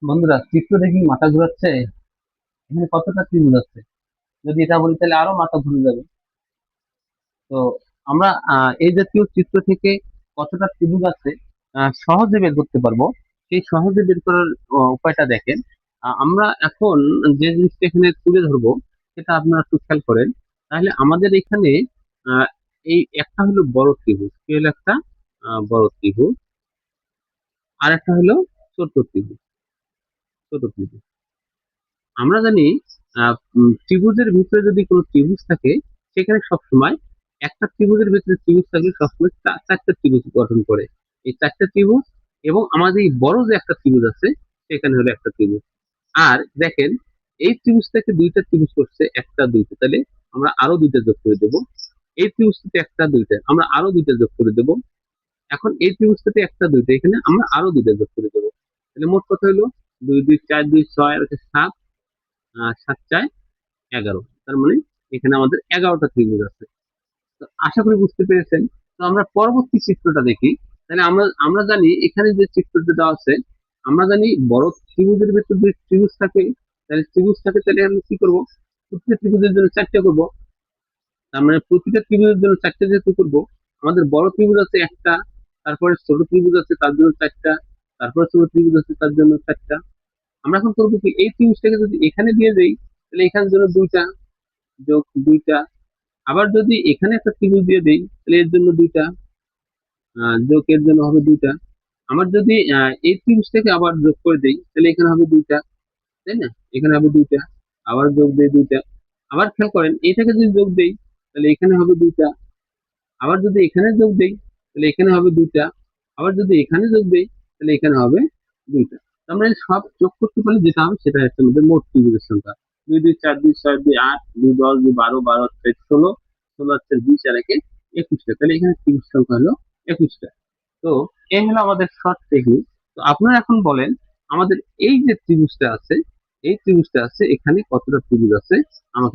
বন্ধুরা, চিত্র দেখি মাথা ঘুরাচ্ছে। এখানে কতটা ত্রিভুজ আছে? যদি এটা বলি তাহলে আরো মাথা ঘুরে যাবে। তো আমরা এই জাতীয় চিত্র থেকে কতটা ত্রিভুজ আছে সহজে বের করতে পারবো। সেই সহজে বের করার উপায়টা দেখেন। আমরা এখন যে জিনিসটা এখানে তুলে ধরবো সেটা আপনারা একটু খেয়াল করেন। তাহলে আমাদের এখানে আহ, এই একটা হলো বড় ত্রিভুজ, কি হলো একটা বড় ত্রিভুজ, আর একটা হলো ছোট ত্রিভুজ। ছোট ত্রিভুজ আমরা জানি ত্রিভুজের ভিতরে যদি কোনো ত্রিভুজ থাকে সেখানে সবসময় একটা ত্রিভুজের ভিতরে ত্রিভুজ থাকলে সবসময় চারটা ত্রিভুজ গঠন করে। এই চারটা ত্রিভুজ এবং আমাদের এই বড় যে একটা ত্রিভুজ আছে সেখানে হলো একটা ত্রিভুজ। আর দেখেন, এই ত্রিভুজ থেকে দুইটা ত্রিভুজ করছে, একটা দুইটা, তাহলে আমরা আরো দুইটা যোগ করে দেবো। এই ত্রিভুজ থেকে একটা দুইটা, আমরা আরো দুইটা যোগ করে দেবো। এখন এই ত্রিভুজ থেকে একটা দুইটা, এখানে আমরা আরো দুইটা যোগ করে দেবো। তাহলে মোট কথা হলো দুই দুই চার, দুই ছয়, আর হচ্ছে সাত, সাত চার 11। তার মানে এখানে আমাদের 11টা ত্রিভুজ আছে। তো আশা করি বুঝতে পেরেছেন। তো আমরা পরবর্তী চিত্রটা দেখি। তাহলে আমরা আমরা জানি এখানে যে চিত্রটা দেওয়া আছে, আমরা জানি বড় ত্রিভুজের ভেতর যদি ত্রিভুজ থাকে, তাহলে ত্রিভুজ থাকে, তাহলে আমরা কি করবো? প্রতিটা ত্রিভুজের জন্য চারটে করবো। তার মানে প্রতিটা ত্রিভুজের জন্য চারটে যেহেতু করবো, আমাদের বড় ত্রিভুজ আছে একটা, তারপরে ছোট ত্রিভুজ আছে তার জন্য চারটা, তারপরে ছোট ত্রিভুজ আছে তার জন্য চারটা। আমরা এখন করবো কি, এই ত্রিভুজটাকে যদি এখানে দিয়ে দেই তাহলে এখানের জন্য দুইটা, যোগ দুইটা। আবার যদি এখানে একটা ত্রিভুজ দিয়ে দেই তাহলে এর জন্য দুইটা, যোগ এর জন্য হবে দুইটা। আমার যদি এই ত্রিভুজটাকে আবার যোগ করে দেই তাহলে এখানে হবে দুইটা, তাই না? এখানে হবে দুইটা, আবার যোগ দেই দুইটা। আবার খেয়াল করেন, এইটাকে যদি যোগ দেই তাহলে এখানে হবে দুইটা, আবার যদি এখানে যোগ দেই তাহলে এখানে হবে দুইটা, আবার যদি এখানে যোগ দেই তাহলে এখানে হবে দুইটা। তো আমরা এই সব যোগ করতে পারলে যেটা হবে সেটা হচ্ছে আমাদের মোট ত্রিভুজের সংখ্যা। দুই দুই চার, দুই ছয়, দুই আট, দুই দশ, দুই বারো, বারো হচ্ছে 16, 16 হচ্ছে 2 4 21টা। তাহলে এখানে ত্রিভুজ সংখ্যা হলো 21টা। তো এই হলো আমাদের শর্ট টেকনিক। তো আপনারা এখন বলেন, আমাদের এই যে ত্রিভুজটা আছে, এই ত্রিভুজটা আছে, এখানে কতটা ত্রিভুজ আছে আমাকে